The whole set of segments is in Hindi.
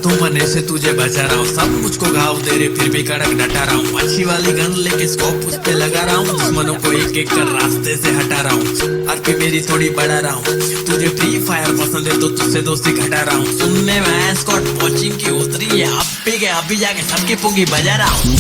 हाथों मने से तुझे बचा रहा हूँ, सब मुझको घाव दे रहे फिर भी कड़क डटा रहा हूँ। अच्छी वाली गन लेके स्कोप उस पे लगा रहा हूँ, दुश्मनों को एक एक कर रास्ते से हटा रहा हूँ। आरपी मेरी थोड़ी बढ़ा रहा हूँ, तुझे फ्री फायर पसंद है तो तुझसे दोस्ती घटा रहा हूँ। सुनने में स्कॉट वॉचिंग की उतरी है, अब भी जाके सबकी पुंगी बजा रहा हूँ।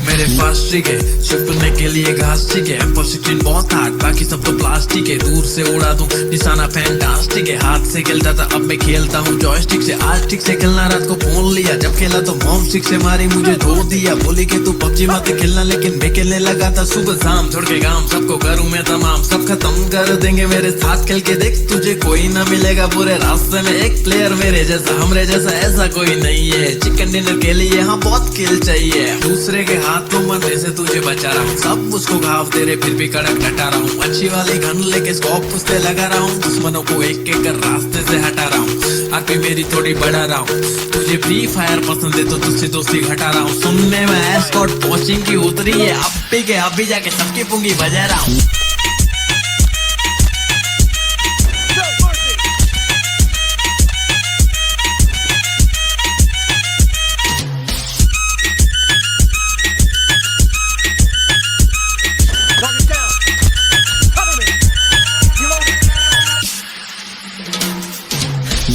मेरे पास ट्रिक है छिपने के लिए घास ठीक है, M416 बहुत हार्ड बाकी सब तो प्लास्टिक है। दूर से उड़ा दूं निशाना फैंटास्टिक है, हाथ से खेलता था अब मैं खेलता हूँ जॉयस्टिक से। आज ठीक से खेलना रात को फोन लिया, जब खेला तो मॉम स्टिक से मारी मुझे धो दिया। बोली कि तू PUBG मत खेलना, लेकिन मैं खेलने लगा था सुबह शाम। छोड़ के गांव सबको करूँ मैं तमाम, सब खत्म कर देंगे मेरे साथ खेल के देख। तुझे कोई ना मिलेगा पूरे रास्ते में एक प्लेयर मेरे जैसा, हमरे जैसा ऐसा कोई नहीं है। चिकन डिनर के लिए हाँ बहुत किल चाहिए, दूसरे के हाथों मरने से तुझे बचा रहा हूँ। सब मुझको घाव दे रहे फिर भी कड़क डटा रहा हूँ। अच्छी वाली गन लेके स्कोप उस पे लगा रहा हूँ, दुश्मनों को एक एक कर रास्ते से हटा रहा हूँ। आरपी मेरी थोड़ी बढ़ा रहा हूँ, तुझे फ्री फायर पसंद है तो तुझसे दोस्ती घटा रहा हूँ। सुनने में स्कॉट वॉचिंग की उतरी है, अब भी जाके सबकी पुंगी बजा रहा हूँ।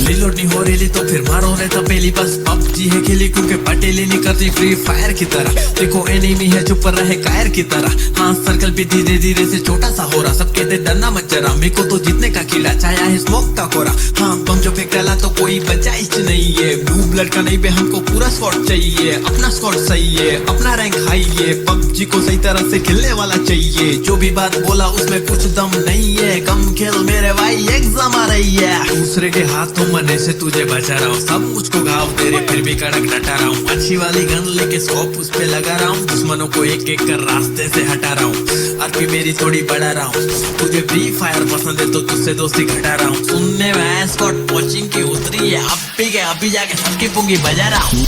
रिलोड नहीं हो रही तो फिर मारो रे तपेली, बस PUBG है खेली क्योंकि पटेली नहीं करती फ्री फायर की तरह। देखो एनिमी है चुप रहे कायर की तरह, हाँ सर्कल भी धीरे धीरे से छोटा सा हो रहा। सब कहते डरना मत जरा, मेरे को तो जीतने का कीड़ा छाया है स्मोक का कोरा। हाँ बम जो फेंक डाला तो कोई बचा ही नहीं है, ब्लू ब्लड का नहीं बे हमको पूरा स्क्वाड चाहिए। अपना स्क्वाड सही है, अपना रैंक हाई है, PUBG को सही तरह से खेलने वाला चाहिए। जो भी बात बोला उसमें कुछ दम नहीं है, कम खेल मेरे भाई एग्जाम आ रही है। दूसरे के हाथों मरने से तुझे बचा रहा हूँ, सब मुझको घाव दे रहे फिर भी कड़क डटा रहा हूँ। अच्छी वाली गन लेके स्कोप उस पे लगा रहा हूँ, दुश्मनों को एक एक कर रास्ते से हटा रहा हूँ। आरपी मेरी थोड़ी बढ़ा रहा हूँ, तुझे फ्री फायर पसंद है तो तुझसे दोस्ती घटा रहा हूँ। सुनने में स्कॉट वॉचिंग की उतरी है, अब भी जाके सबकी पुंगी बजा रहा हूँ।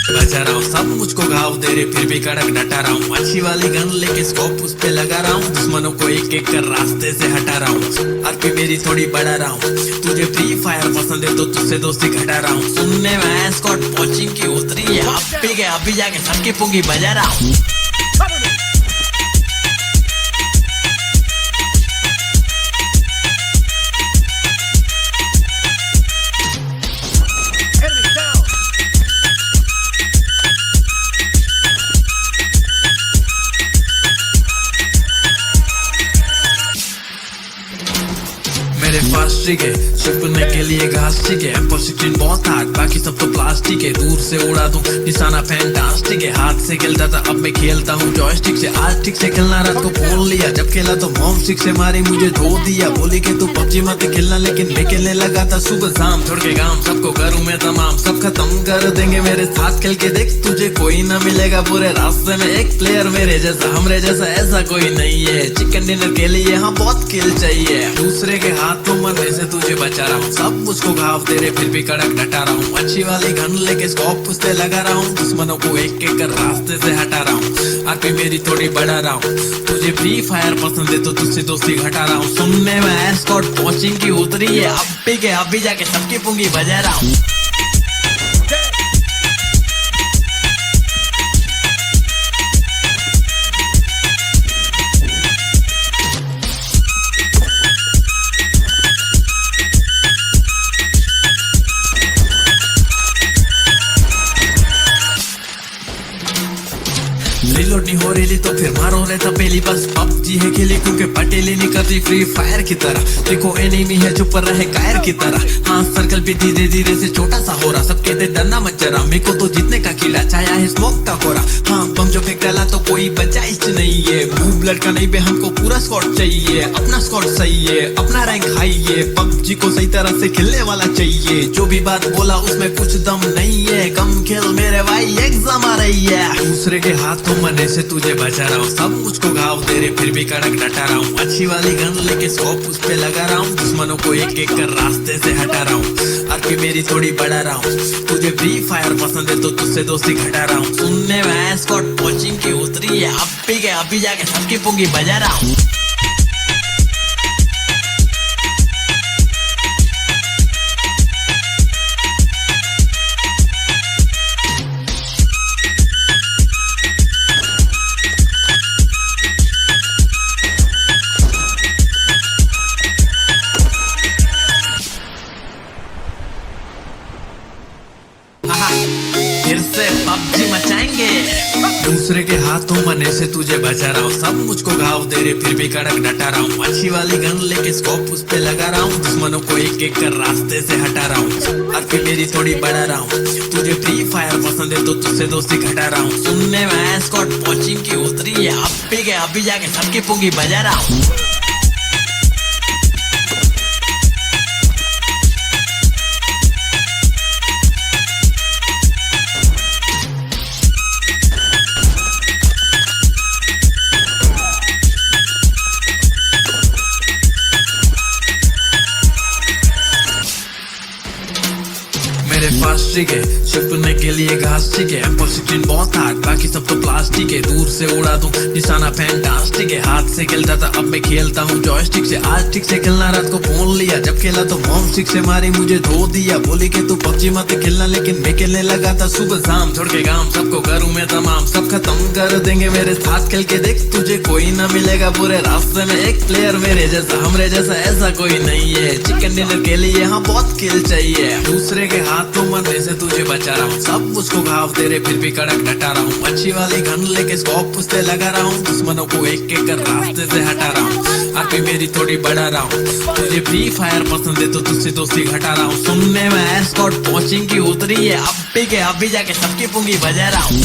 बचा रहा हूँ, सब मुझको घाव दे रहे फिर भी कड़क डटा रहा हूँ। अच्छी वाली गन लेके स्कोप उस पे लगा रहा हूँ, दुश्मनों को एक एक कर रास्ते से हटा रहा हूँ। आरपी मेरी थोड़ी बढ़ा रहा हूँ, तुझे फ्री फायर पसंद है तो तुझसे दोस्ती घटा रहा हूँ। सुनने में स्कॉट वॉचिंग की उतरी है, अब भी जाके सबकी पुंगी बजा रहा हूँ। मेरे पास ट्रिक है छिपने के लिए घास ठीक है, M416 बहुत हार्ड बाकी सब तो प्लास्टिक है। दूर से उड़ा दूं निशाना फैंटास्टिक है, हाथ से खेलता था अब मैं खेलता हूँ जॉयस्टिक से। आज ठीक से खेलना रात को फोन लिया, जब खेला तो मॉम स्टिक से मारी मुझे धो दिया। बोली कि तू PUBG मत खेलना, लेकिन मैं खेलने लगा था सुबह शाम। छोड़ के गांव सबको करूँ मैं तमाम, सब खत्म कर देंगे मेरे साथ खेल के देख। तुझे कोई ना मिलेगा पूरे रास्ते में एक प्लेयर मेरे जैसा, हमरे जैसा ऐसा कोई नहीं है। चिकन डिनर के लिए हाँ बहुत किल चाहिए, दूसरे के हाथों मरने से तुझे बचा रहा हूँ। सब मुझको घाव दे रहे फिर भी कड़क डटा रहा हूँ। अच्छी वाली गन लेके स्कोप उस पे लगा रहा हूँ, दुश्मनों को एक एक कर रास्ते से हटा रहा हूँ। आरपी मेरी थोड़ी बढ़ा रहा हूँ, तुझे फ्री फायर पसंद है तो तुझसे दोस्ती घटा रहा हूँ। सुनने में स्कॉट वॉचिंग की उतरी है, अब भी जाके सबकी पुंगी बजा रहा हूँ। रिलोड नहीं हो रही तो फिर मारो रहता पहली बस पबजी है खेली क्योंकि पटेली नहीं करती फ्री फायर की तरह। देखो एनिमी है चुप रहे कायर की तरह। हाँ सर्कल भी धीरे धीरे से छोटा सा हो रहा। सब कहते डरना मत जरा, मेरे को तो जीतने का कीड़ा छाया है स्मोक का कोरा। हाँ बम जो फेंक डाला तो कोई बचाइश नहीं है। मूव लड़का नहीं बे, हमको पूरा स्क्वाड चाहिए। अपना स्क्वाड सही है, अपना रैंक हाई है। पबजी को सही तरह से खेलने वाला चाहिए। जो भी बात बोला उसमें कुछ दम नहीं है। कम खेल मेरे भाई एग्जाम आ रही है। दूसरे के हाथों मरने से तुझे बचा रहा हूँ। सब मुझको घाव दे रहे फिर भी कड़क डटा रहा हूँ। अच्छी वाली गन लेके स्कोप उस पे लगा रहा हूँ। दुश्मनों को एक एक कर रास्ते से हटा रहा हूँ। आरपी मेरी थोड़ी बढ़ा रहा हूँ। तुझे फ्री फायर पसंद है तो तुझसे दोस्ती घटा रहा हूँ। सुनने में स्क्वाड कोचिंग की उतरी है। अभी जाके सबकी पुंगी बजा रहा हूँ। फिर से पबजी मचाएंगे। दूसरे के हाथों मरने से तुझे बचा रहा हूँ। सब मुझको घाव दे रहे फिर भी कड़क डटा रहा हूँ। अच्छी वाली गन लेके स्कोप उस पे लगा रहा हूँ। दुश्मनों को एक एक कर रास्ते से हटा रहा हूँ। आरपी मेरी थोड़ी बढ़ा रहा हूँ। तुझे फ्री फायर पसंद है तो तुझसे दोस्ती घटा रहा हूँ। सुनने में स्क्वाड कोचिंग की उतरी है। अभी जाके सबकी पुंगी बजा रहा हूँ। मेरे पास ठीक है छुपने के लिए घास ठीक है। एप्पल स्क्रीन बहुत हार्ड बाकी सब तो प्लास्टिक है। दूर से उड़ा दूं निशाना फैंटास्टिक है। हाथ से खेलता था अब मैं खेलता हूँ जॉयस्टिक से। आज ठीक से खेलना रात को फोन लिया। जब खेला तो मॉम स्टिक से मारी मुझे धो दिया। बोली के तू पबजी मत खेलना लेकिन मैं खेलने लगा था सुबह शाम। छोड़ के गाँव सबको करूँ मैं तमाम। सब खत्म कर देंगे मेरे साथ खेल के देख। तुझे कोई ना मिलेगा पूरे रास्ते में एक प्लेयर मेरे जैसा। हमरे जैसा ऐसा कोई नहीं है। चिकन डिनर के लिए यहाँ बहुत किल चाहिए। दूसरे के हाथ तो मरने से तुझे बचा रहा हूँ। सब मुझको घाव दे रहे फिर भी कड़क डटा रहा हूँ। अच्छी वाली गन लेके स्कोप उस पे लगा रहा हूँ। दुश्मनों को एक एक कर रास्ते से हटा रहा हूँ। आरपी मेरी थोड़ी बढ़ा रहा हूँ। तुझे फ्री फायर पसंद है तो तुझसे दोस्ती घटा रहा हूँ। सुनने में स्क्वाड कोचिंग की उतरी है। अभी जाके सबकी पुंगी बजा रहा हूँ।